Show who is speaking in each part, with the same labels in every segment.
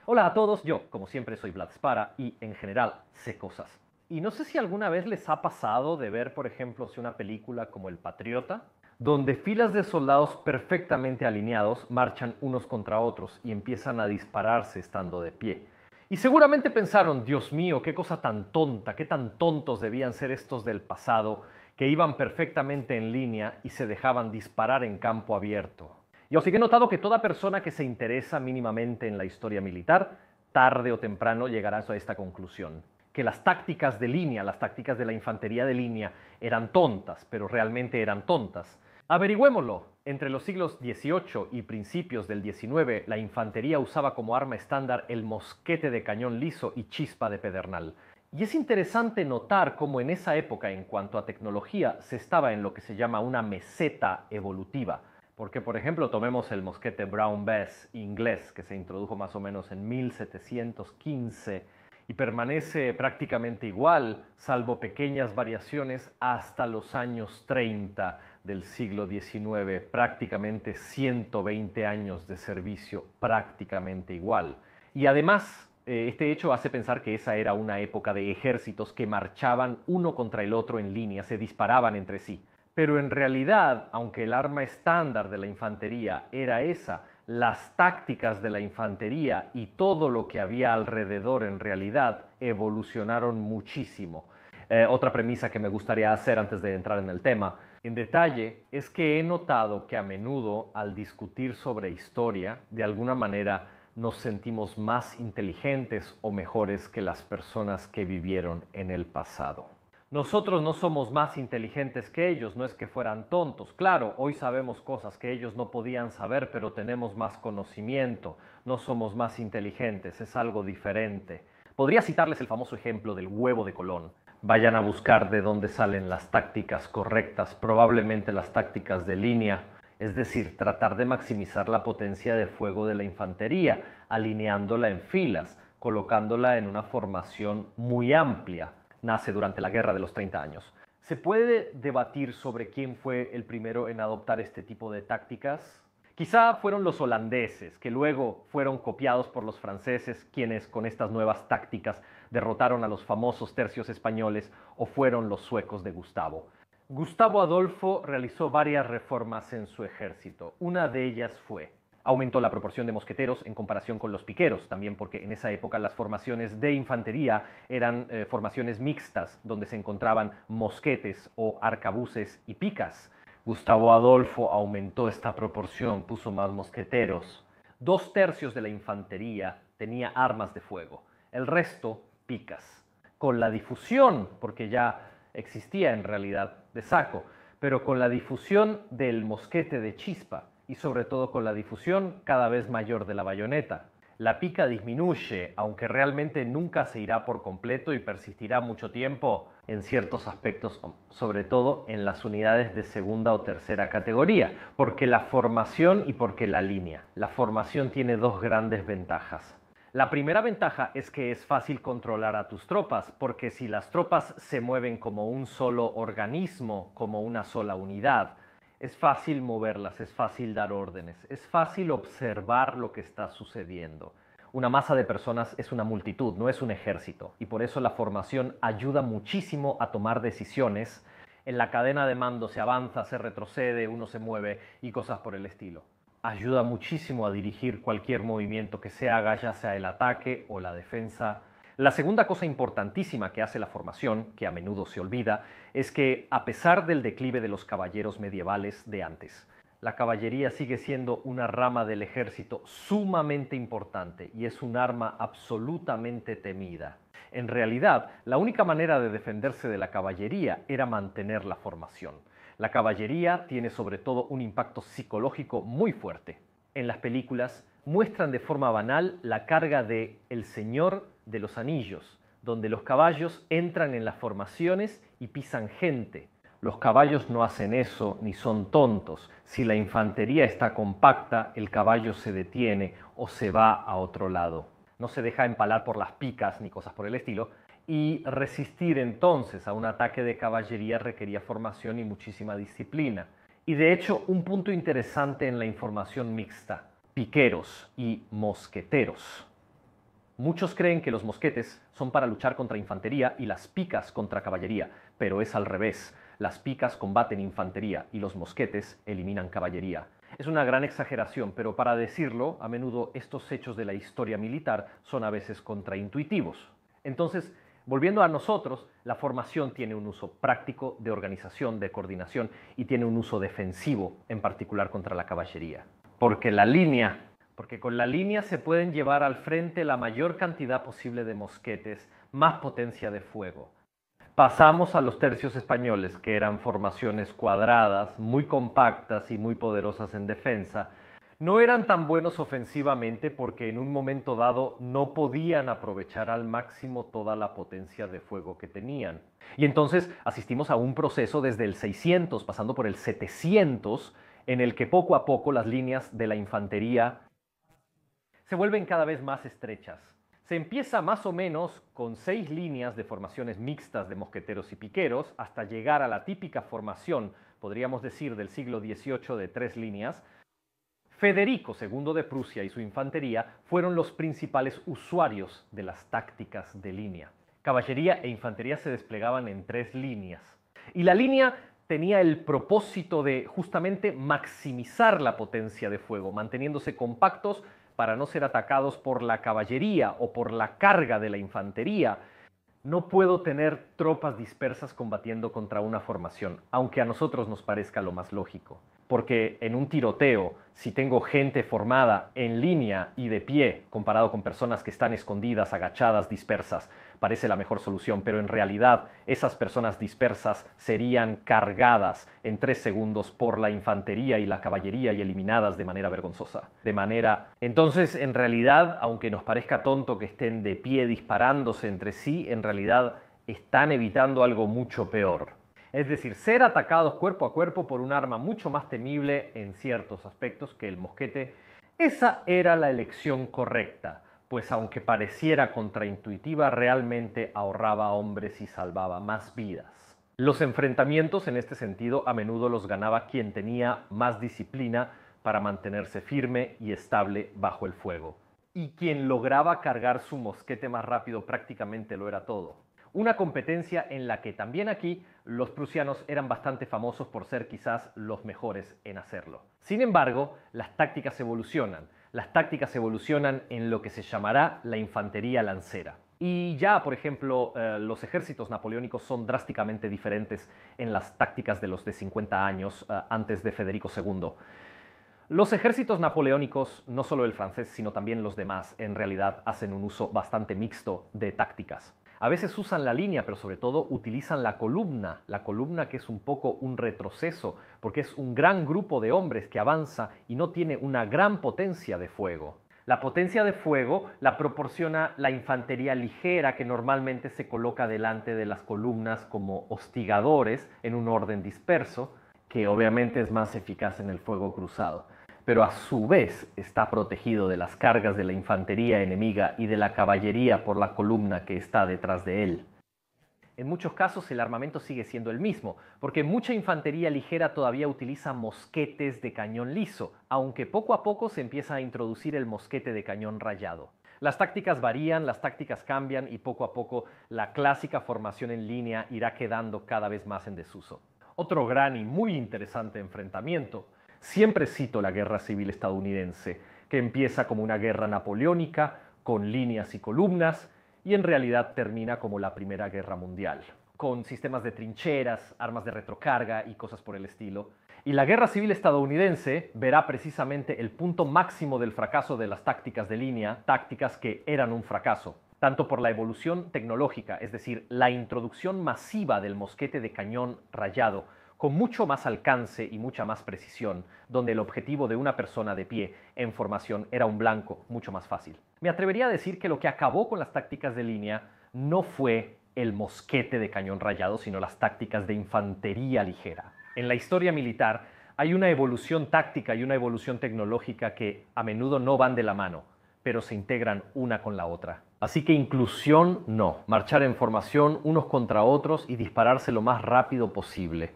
Speaker 1: Hola a todos, yo como siempre soy Vlad Spara y en general sé cosas. Y no sé si alguna vez les ha pasado de ver, por ejemplo, una película como El Patriota, donde filas de soldados perfectamente alineados marchan unos contra otros y empiezan a dispararse estando de pie. Y seguramente pensaron, Dios mío, qué cosa tan tonta, qué tan tontos debían ser estos del pasado, que iban perfectamente en línea y se dejaban disparar en campo abierto. Yo sí que he notado que toda persona que se interesa mínimamente en la historia militar, tarde o temprano llegará a esta conclusión. Que las tácticas de línea, las tácticas de la infantería de línea, eran tontas, pero realmente eran tontas. Averigüémoslo. Entre los siglos XVIII y principios del XIX, la infantería usaba como arma estándar el mosquete de cañón liso y chispa de pedernal. Y es interesante notar cómo en esa época, en cuanto a tecnología, se estaba en lo que se llama una meseta evolutiva. Porque, por ejemplo, tomemos el mosquete Brown Bess inglés, que se introdujo más o menos en 1715 y permanece prácticamente igual, salvo pequeñas variaciones, hasta los años 30 del siglo XIX, prácticamente 120 años de servicio, prácticamente igual. Y además, este hecho hace pensar que esa era una época de ejércitos que marchaban uno contra el otro en línea, se disparaban entre sí. Pero en realidad, aunque el arma estándar de la infantería era esa, las tácticas de la infantería y todo lo que había alrededor en realidad evolucionaron muchísimo. Otra premisa que me gustaría hacer antes de entrar en el tema en detalle es que he notado que a menudo al discutir sobre historia, de alguna manera nos sentimos más inteligentes o mejores que las personas que vivieron en el pasado. Nosotros no somos más inteligentes que ellos, no es que fueran tontos. Claro, hoy sabemos cosas que ellos no podían saber, pero tenemos más conocimiento. No somos más inteligentes, es algo diferente. Podría citarles el famoso ejemplo del huevo de Colón. Vayan a buscar de dónde salen las tácticas correctas, probablemente las tácticas de línea, es decir, tratar de maximizar la potencia de fuego de la infantería, alineándola en filas, colocándola en una formación muy amplia. Nace durante la Guerra de los 30 años. ¿Se puede debatir sobre quién fue el primero en adoptar este tipo de tácticas? Quizá fueron los holandeses, que luego fueron copiados por los franceses, quienes con estas nuevas tácticas derrotaron a los famosos tercios españoles, o fueron los suecos de Gustavo. Gustavo Adolfo realizó varias reformas en su ejército. Una de ellas fue: aumentó la proporción de mosqueteros en comparación con los piqueros, también porque en esa época las formaciones de infantería eran formaciones mixtas, donde se encontraban mosquetes o arcabuces y picas. Gustavo Adolfo aumentó esta proporción, puso más mosqueteros. 2/3 de la infantería tenía armas de fuego, el resto picas. Con la difusión, porque ya existía en realidad de saco, pero con la difusión del mosquete de chispa y sobre todo con la difusión cada vez mayor de la bayoneta. La pica disminuye, aunque realmente nunca se irá por completo y persistirá mucho tiempo en ciertos aspectos, sobre todo en las unidades de segunda o tercera categoría, porque la formación y porque la línea. La formación tiene dos grandes ventajas. La primera ventaja es que es fácil controlar a tus tropas, porque si las tropas se mueven como un solo organismo, como una sola unidad, es fácil moverlas, es fácil dar órdenes, es fácil observar lo que está sucediendo. Una masa de personas es una multitud, no es un ejército, y por eso la formación ayuda muchísimo a tomar decisiones. En la cadena de mando se avanza, se retrocede, uno se mueve y cosas por el estilo. Ayuda muchísimo a dirigir cualquier movimiento que se haga, ya sea el ataque o la defensa. La segunda cosa importantísima que hace la formación, que a menudo se olvida, es que a pesar del declive de los caballeros medievales de antes, la caballería sigue siendo una rama del ejército sumamente importante y es un arma absolutamente temida. En realidad, la única manera de defenderse de la caballería era mantener la formación. La caballería tiene sobre todo un impacto psicológico muy fuerte. En las películas muestran de forma banal la carga de El Señor de los Anillos, donde los caballos entran en las formaciones y pisan gente. Los caballos no hacen eso ni son tontos. Si la infantería está compacta, el caballo se detiene o se va a otro lado. No se deja empalar por las picas ni cosas por el estilo, y resistir entonces a un ataque de caballería requería formación y muchísima disciplina. Y de hecho, un punto interesante en la información mixta: piqueros y mosqueteros. Muchos creen que los mosquetes son para luchar contra infantería y las picas contra caballería, pero es al revés. Las picas combaten infantería y los mosquetes eliminan caballería. Es una gran exageración, pero para decirlo, a menudo estos hechos de la historia militar son a veces contraintuitivos. Entonces, volviendo a nosotros, la formación tiene un uso práctico de organización, de coordinación y tiene un uso defensivo, en particular contra la caballería. Porque con la línea se pueden llevar al frente la mayor cantidad posible de mosquetes, más potencia de fuego. Pasamos a los tercios españoles, que eran formaciones cuadradas, muy compactas y muy poderosas en defensa. No eran tan buenos ofensivamente porque en un momento dado no podían aprovechar al máximo toda la potencia de fuego que tenían. Y entonces asistimos a un proceso desde el 600, pasando por el 700, en el que poco a poco las líneas de la infantería se vuelven cada vez más estrechas. Se empieza más o menos con 6 líneas de formaciones mixtas de mosqueteros y piqueros hasta llegar a la típica formación, podríamos decir, del siglo XVIII de 3 líneas. Federico II de Prusia y su infantería fueron los principales usuarios de las tácticas de línea. Caballería e infantería se desplegaban en 3 líneas. Y la línea tenía el propósito de justamente maximizar la potencia de fuego, manteniéndose compactos para no ser atacados por la caballería o por la carga de la infantería. No puedo tener tropas dispersas combatiendo contra una formación, aunque a nosotros nos parezca lo más lógico. Porque en un tiroteo, si tengo gente formada en línea y de pie, comparado con personas que están escondidas, agachadas, dispersas, parece la mejor solución, pero en realidad esas personas dispersas serían cargadas en 3 segundos por la infantería y la caballería y eliminadas de manera vergonzosa. Entonces, en realidad, aunque nos parezca tonto que estén de pie disparándose entre sí, en realidad están evitando algo mucho peor. Es decir, ser atacados cuerpo a cuerpo por un arma mucho más temible en ciertos aspectos que el mosquete. Esa era la elección correcta, pues aunque pareciera contraintuitiva, realmente ahorraba hombres y salvaba más vidas. Los enfrentamientos en este sentido a menudo los ganaba quien tenía más disciplina para mantenerse firme y estable bajo el fuego. Y quien lograba cargar su mosquete más rápido prácticamente lo era todo. Una competencia en la que también aquí los prusianos eran bastante famosos por ser quizás los mejores en hacerlo. Sin embargo, las tácticas evolucionan. Las tácticas evolucionan en lo que se llamará la infantería lancera. Y ya, por ejemplo, los ejércitos napoleónicos son drásticamente diferentes en las tácticas de los de 50 años antes de Federico II. Los ejércitos napoleónicos, no solo el francés, sino también los demás, en realidad hacen un uso bastante mixto de tácticas. A veces usan la línea, pero sobre todo utilizan la columna que es un poco un retroceso, porque es un gran grupo de hombres que avanza y no tiene una gran potencia de fuego. La potencia de fuego la proporciona la infantería ligera que normalmente se coloca delante de las columnas como hostigadores en un orden disperso, que obviamente es más eficaz en el fuego cruzado, pero a su vez está protegido de las cargas de la infantería enemiga y de la caballería por la columna que está detrás de él. En muchos casos el armamento sigue siendo el mismo, porque mucha infantería ligera todavía utiliza mosquetes de cañón liso, aunque poco a poco se empieza a introducir el mosquete de cañón rayado. Las tácticas varían, las tácticas cambian y poco a poco la clásica formación en línea irá quedando cada vez más en desuso. Otro gran y muy interesante enfrentamiento. Siempre cito la Guerra Civil Estadounidense, que empieza como una guerra napoleónica, con líneas y columnas, y en realidad termina como la Primera Guerra Mundial, con sistemas de trincheras, armas de retrocarga y cosas por el estilo. Y la Guerra Civil Estadounidense verá precisamente el punto máximo del fracaso de las tácticas de línea, tácticas que eran un fracaso, tanto por la evolución tecnológica, es decir, la introducción masiva del mosquete de cañón rayado, con mucho más alcance y mucha más precisión, donde el objetivo de una persona de pie en formación era un blanco mucho más fácil. Me atrevería a decir que lo que acabó con las tácticas de línea no fue el mosquete de cañón rayado, sino las tácticas de infantería ligera. En la historia militar hay una evolución táctica y una evolución tecnológica que a menudo no van de la mano, pero se integran una con la otra. Así que inclusión no, marchar en formación unos contra otros y dispararse lo más rápido posible.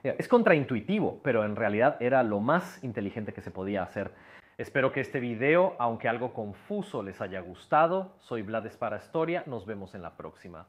Speaker 1: Es contraintuitivo, pero en realidad era lo más inteligente que se podía hacer. Espero que este video, aunque algo confuso, les haya gustado. Soy Vlad Spara Historia, nos vemos en la próxima.